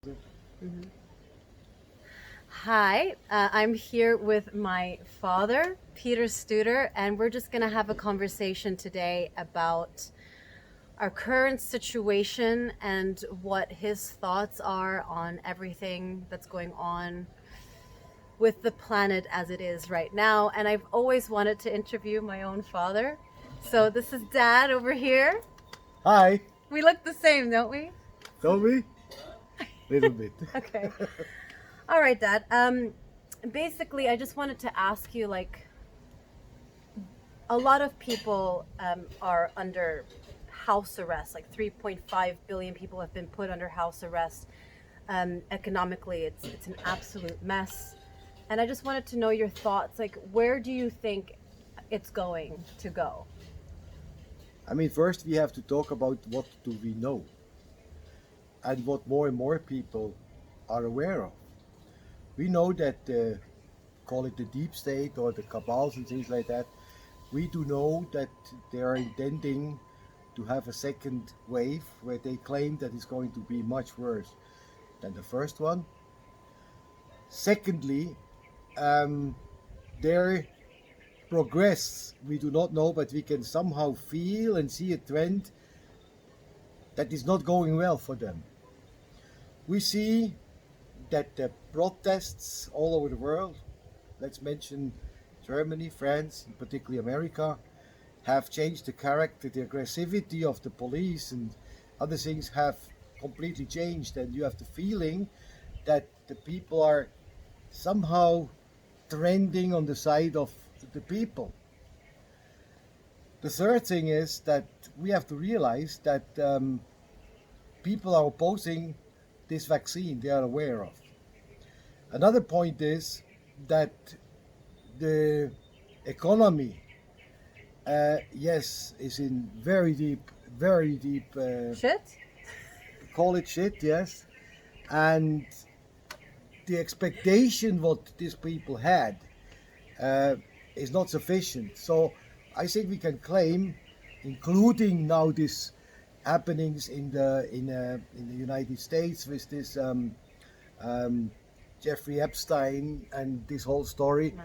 Mhm. Hi, I'm here with my father, Peter Studer, and we're just going to have a conversation today about our current situation and what his thoughts are on everything that's going on with the planet as it is right now. And I've always wanted to interview my own father. So this is Dad over here. Hi, We look the same, don't we? Toby. Little bit. Okay. All right, Dad. Basically, I just wanted to ask you, like, a lot of people are under house arrest. Like 3.5 billion people have been put under house arrest. Economically, it's an absolute mess. And I just wanted to know your thoughts. Like, where do you think it's going to go? I mean, first we have to talk about what do we know and what more and more people are aware of. We know that, call it the deep state or the cabals and things like that, we do know that they are intending to have a second wave where they claim that it's going to be much worse than the first one. Secondly, their progress we do not know, but we can somehow feel and see a trend that is not going well for them. We see that the protests all over the world, let's mention Germany, France, and particularly America, have changed the character, the aggressivity of the police and other things have completely changed, and you have the feeling that the people are somehow trending on the side of the people. The third thing is that we have to realize that people are opposing this vaccine, they are aware of. Another point is that the economy, yes, is in very deep, Shit? call it shit, yes. And the expectation what these people had uh, is not sufficient. So I think we can claim, including now this happenings in the United States with this um, Jeffrey Epstein and this whole story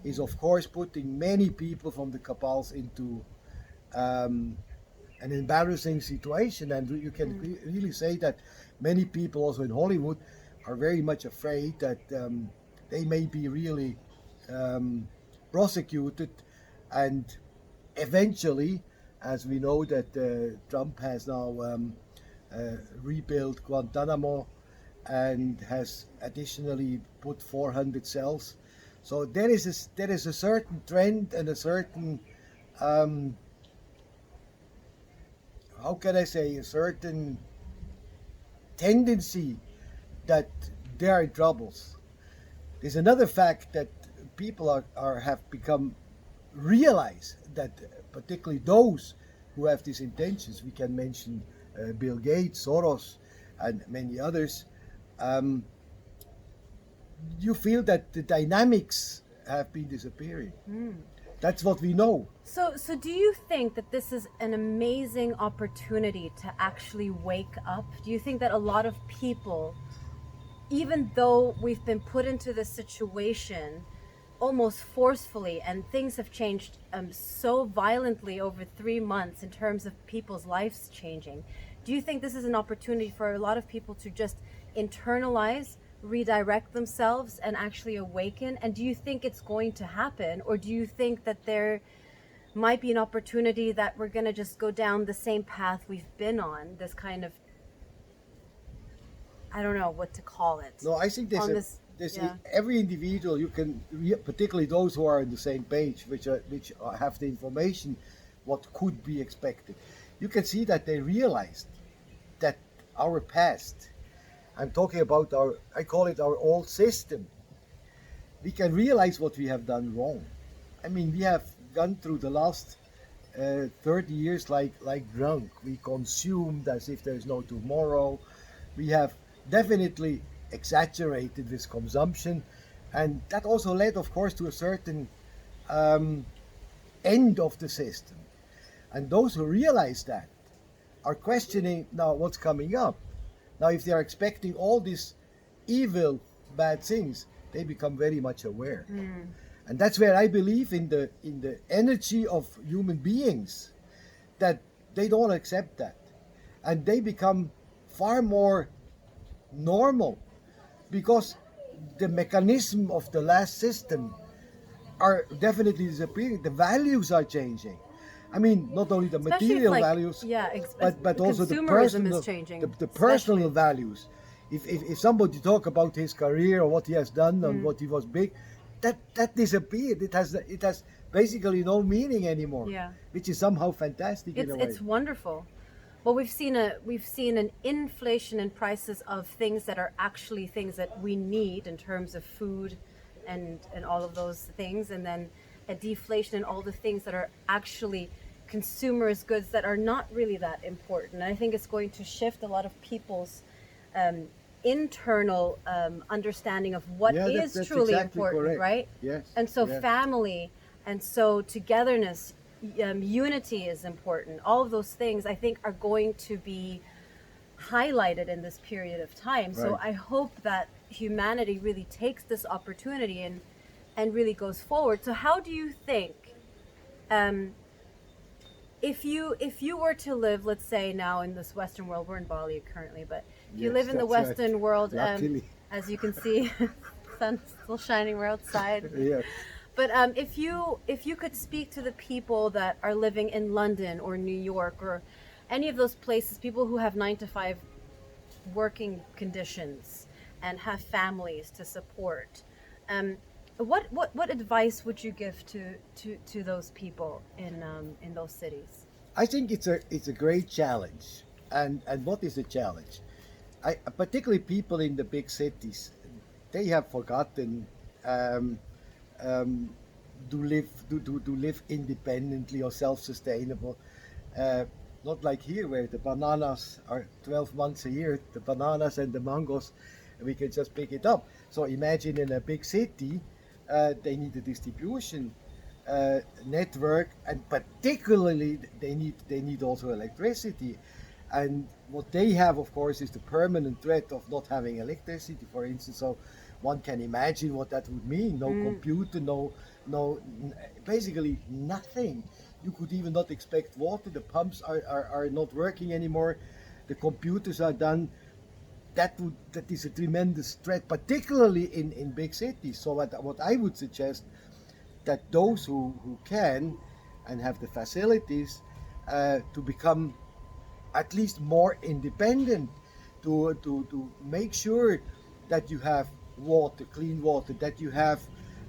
is of course putting many people from the cabals into um, an embarrassing situation, and you can really say that many people also in Hollywood are very much afraid that they may be really um, prosecuted, and eventually, as we know that Trump has now rebuilt Guantanamo and has additionally put 400 cells. So there is a certain trend and a certain um, how can I say a certain tendency that there are troubles. There's another fact that people are have become realize that particularly those who have these intentions, we can mention Bill Gates, Soros, and many others. Um, you feel that the dynamics have been disappearing. That's what we know. So do you think that this is an amazing opportunity to actually wake up? Do you think that a lot of people, even though we've been put into this situation almost forcefully and things have changed so violently over 3 months in terms of people's lives changing, do you think this is an opportunity for a lot of people to just internalize, redirect themselves, and actually awaken? And do you think it's going to happen, or do you think that there might be an opportunity that we're going to just go down the same path we've been on, this kind of, I don't know what to call it, No, I think on this, there's yeah. every individual you can, particularly those who are on the same page, which have the information, what could be expected. You can see that they realized that our past. I'm talking about I call it our old system. We can realize what we have done wrong. I mean, we have gone through the last 30 years like drunk. We consumed as if there's no tomorrow. We have definitely exaggerated this consumption, and that also led, of course, to a certain um, end of the system. And those who realize that are questioning now what's coming up. Now, if they are expecting all these evil, bad things, they become very much aware. And that's where I believe in the energy of human beings, that they don't accept that. And they become far more normal, because the mechanism of the last system are definitely disappearing. The values are changing. I mean, not only the Especially if, material like, values, yeah, but also the consumerism is personal, changing, the especially. personal values. If somebody talk about his career or what he has done and what he was big, that disappeared. It has basically no meaning anymore. Yeah. Which is somehow fantastic in a way. It's wonderful. Well, we've seen an inflation in prices of things that are actually things that we need in terms of food and all of those things, and then a deflation in all the things that are actually consumers goods that are not really that important. And I think it's going to shift a lot of people's um, internal understanding of what Yeah, is that's truly exactly important, correct. right? Yes. And so Yes. family, and so togetherness, unity is important. All of those things I think are going to be highlighted in this period of time. So Right. I hope that humanity really takes this opportunity and really goes forward. So how do you think, um, if you were to live, let's say now in this Western world, we're in Bali currently, but if you Yes, live in the that's right. Western world, Luckily. as you can see, sun's still shining. We're outside. Yes. But if you could speak to the people that are living in London or New York or any of those places, people who have 9 to 5 working conditions and have families to support, um, what advice would you give to those people in those cities? I think it's a great challenge. And what is the challenge? Particularly people in the big cities, they have forgotten um, um, to live independently or self-sustainable. Uh, Not like here, where the bananas are 12 months a year, the bananas and the mangoes, we can just pick it up. So imagine in a big city, they need a distribution network, and particularly they need also electricity. And what they have, of course, is the permanent threat of not having electricity, for instance. So one can imagine what that would mean. No computer, basically nothing. You could even not expect water. The pumps are not working anymore. The computers are done. That is a tremendous threat, particularly in big cities. So what I would suggest, that those who can and have the facilities to become at least more independent, to make sure that you have water, clean water, that you have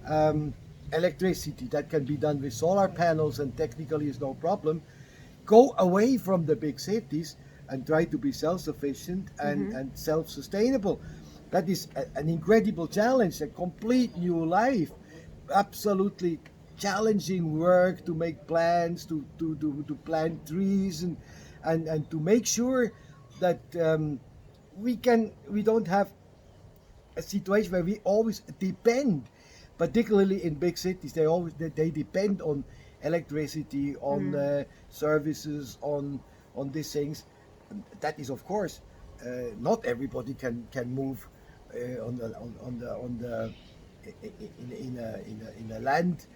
um, electricity that can be done with solar panels and technically is no problem. Go away from the big cities and try to be self-sufficient and self-sustainable. That is an incredible challenge, a complete new life, absolutely challenging work to make plans, to plant trees and to make sure that we don't have a situation where we always depend, particularly in big cities. They depend on electricity, on services, on these things. That is, of course, not everybody can move on the in a land.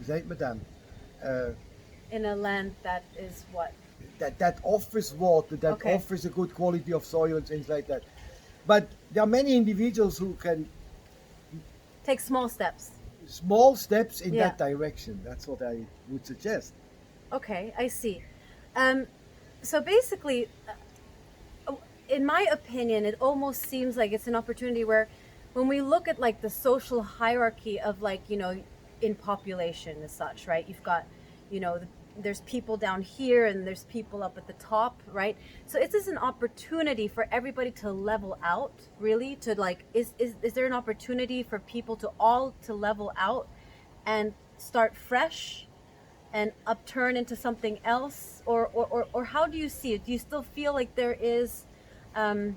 Zeg madame. Uh, In a land that is what? that offers water, that Okay. offers a good quality of soil and things like that. But there are many individuals who can Take small steps. small steps in Yeah. that direction. That's what I would suggest. Okay, I see. So basically, in my opinion, it almost seems like it's an opportunity where, when we look at like the social hierarchy of, like, in population as such, right? You've got, there's people down here and there's people up at the top, right? So is this an opportunity for everybody to level out, really? To like, is there an opportunity for people to level out and start fresh and upturn into something else, or how do you see it? Do you still feel like there is a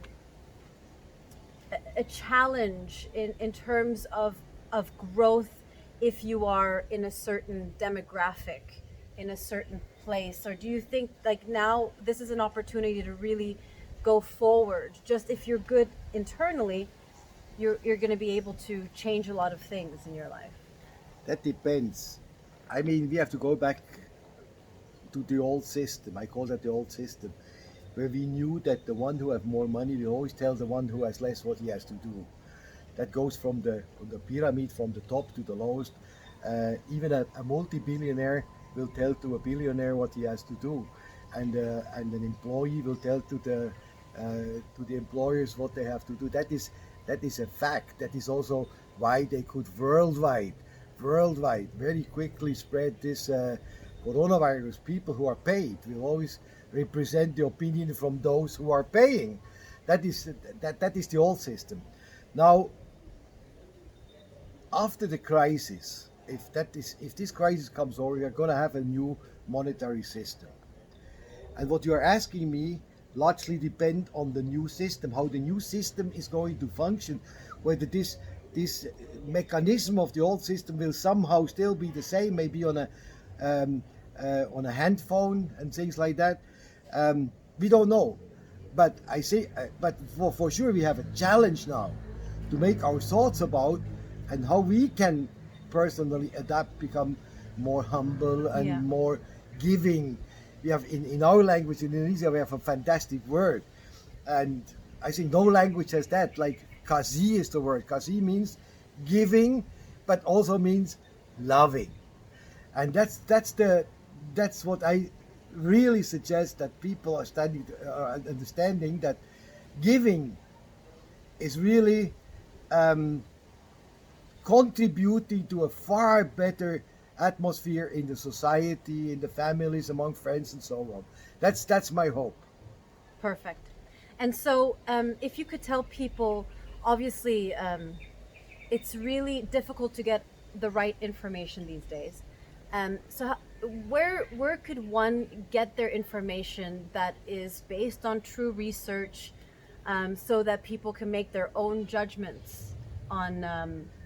challenge in terms of growth if you are in a certain demographic, in a certain place? Or do you think like now this is an opportunity to really go forward. Just if you're good internally, you're going to be able to change a lot of things in your life. That depends. I mean, we have to go back to the old system. I call that the old system, where we knew that the one who have more money will always tell the one who has less what he has to do. That goes from the pyramid, from the top to the lowest. Even a multi-billionaire will tell to a billionaire what he has to do, and an employee will tell to the employers what they have to do. That is a fact. That is also why they could worldwide very quickly spread this coronavirus. People who are paid will always represent the opinion from those who are paying. That is the old system. Now, after the crisis, if this crisis comes over, we are going to have a new monetary system. And what you are asking me largely depend on the new system, how the new system is going to function, whether this mechanism of the old system will somehow still be the same, maybe on a hand phone and things like that. We don't know, but I say, but for sure we have a challenge now to make our thoughts about and how we can personally adapt, become more humble and Yeah. more giving. We have in our language in Indonesia we have a fantastic word, and I think no language has that. Like kasih is the word. Kasih means giving, but also means loving, and that's what I really suggest, that people are understanding that giving is really contributing to a far better atmosphere in the society, in the families, among friends, and so on. That's my hope. Perfect. And so, if you could tell people, obviously, it's really difficult to get the right information these days. Where could one get their information that is based on true research, so that people can make their own judgments on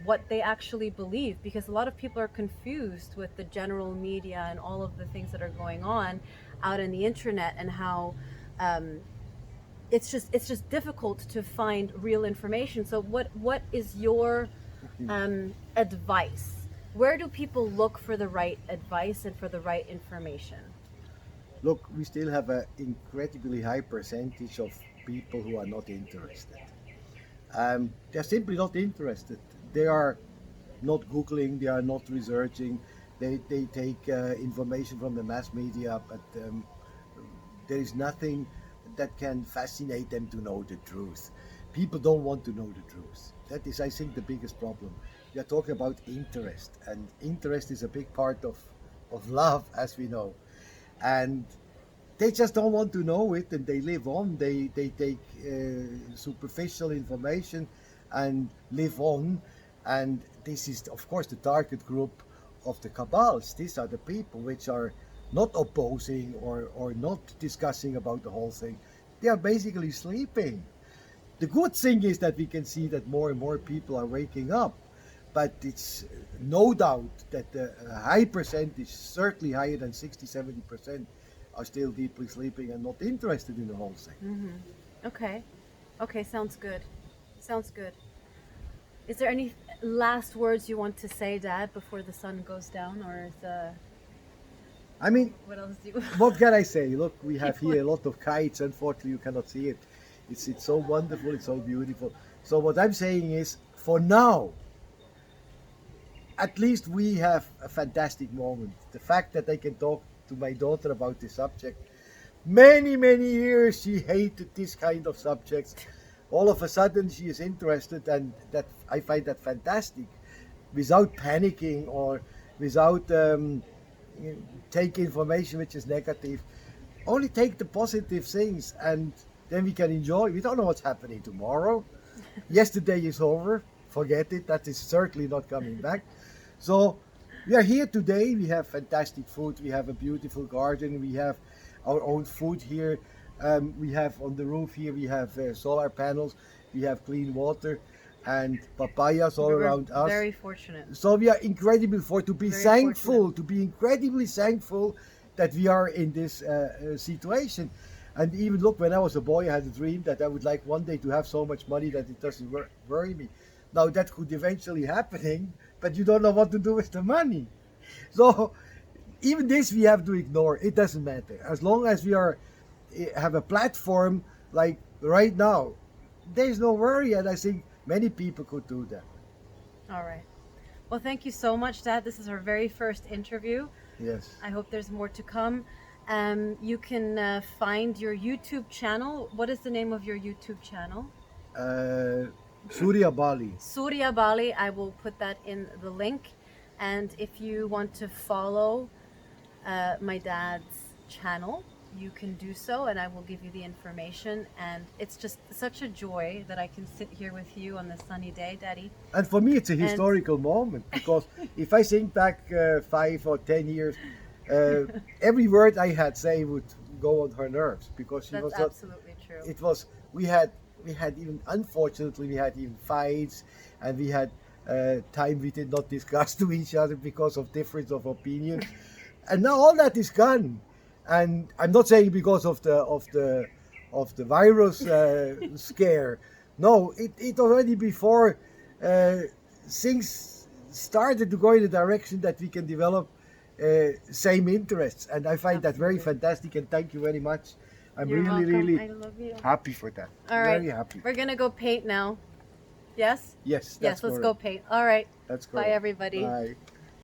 what they actually believe? Because a lot of people are confused with the general media and all of the things that are going on out in the internet, and how it's just difficult to find real information. So what is your advice? Where do people look for the right advice and for the right information? Look, we still have an incredibly high percentage of people who are not interested. They're simply not interested. They are not Googling, they are not researching, they take information from the mass media, but there is nothing that can fascinate them to know the truth. People don't want to know the truth. That is, I think, the biggest problem. We are talking about interest, and interest is a big part of love, as we know. And they just don't want to know it, and they live on. They take superficial information and live on. And this is, of course, the target group of the cabals. These are the people which are not opposing or not discussing about the whole thing. They are basically sleeping. The good thing is that we can see that more and more people are waking up, but it's no doubt that a high percentage, certainly higher than 60-70%, are still deeply sleeping and not interested in the whole thing. Mm-hmm. Okay, sounds good. Sounds good. Is there any last words you want to say, Dad, before the sun goes down, or is I mean, what else do you? what can I say? Look, we have here a lot of kites. Unfortunately, you cannot see it. It's so wonderful. It's so beautiful. So what I'm saying is, for now, at least we have a fantastic moment. The fact that I can talk to my daughter about this subject. Many years she hated this kind of subjects. All of a sudden she is interested, and that I find that fantastic. Without panicking or without take information which is negative. Only take the positive things, and then we can enjoy. We don't know what's happening tomorrow. Yesterday is over. Forget it. That is certainly not coming back. So we are here today. We have fantastic food. We have a beautiful garden. We have our own food here. We have on the roof here, we have solar panels. We have clean water and papayas all We're around us. very fortunate. So we are incredibly to be Very thankful, fortunate. to be incredibly thankful that we are in this situation. And even look, when I was a boy, I had a dream that I would like one day to have so much money that it doesn't worry me. Now that could eventually happening, but you don't know what to do with the money. So even this we have to ignore. It doesn't matter as long as we are have a platform like right now. There's no worry, and I think many people could do that. All right. Well, thank you so much, Dad. This is our very first interview. Yes. I hope there's more to come. You can find your YouTube channel. What is the name of your YouTube channel? Suryabali. Suryabali. I will put that in the link. And if you want to follow my dad's channel, you can do so, and I will give you the information. And it's just such a joy that I can sit here with you on this sunny day, Daddy. And for me, it's a historical moment because if I think back 5 or 10 years, every word I had say would go on her nerves because she That's was not. absolutely true. It was we had even unfortunately we had even fights, and we had time we did not discuss to each other because of difference of opinion, and now all that is gone. And I'm not saying because of the virus scare. No, it already before things started to go in the direction that we can develop same interests, and I find that very fantastic. And thank you very much. I'm You're really, welcome. really I love you. happy for that. All right. Very happy. We're gonna go paint now. Yes? Yes. Yes, let's go paint. All right. Let's go. Bye, everybody. Bye.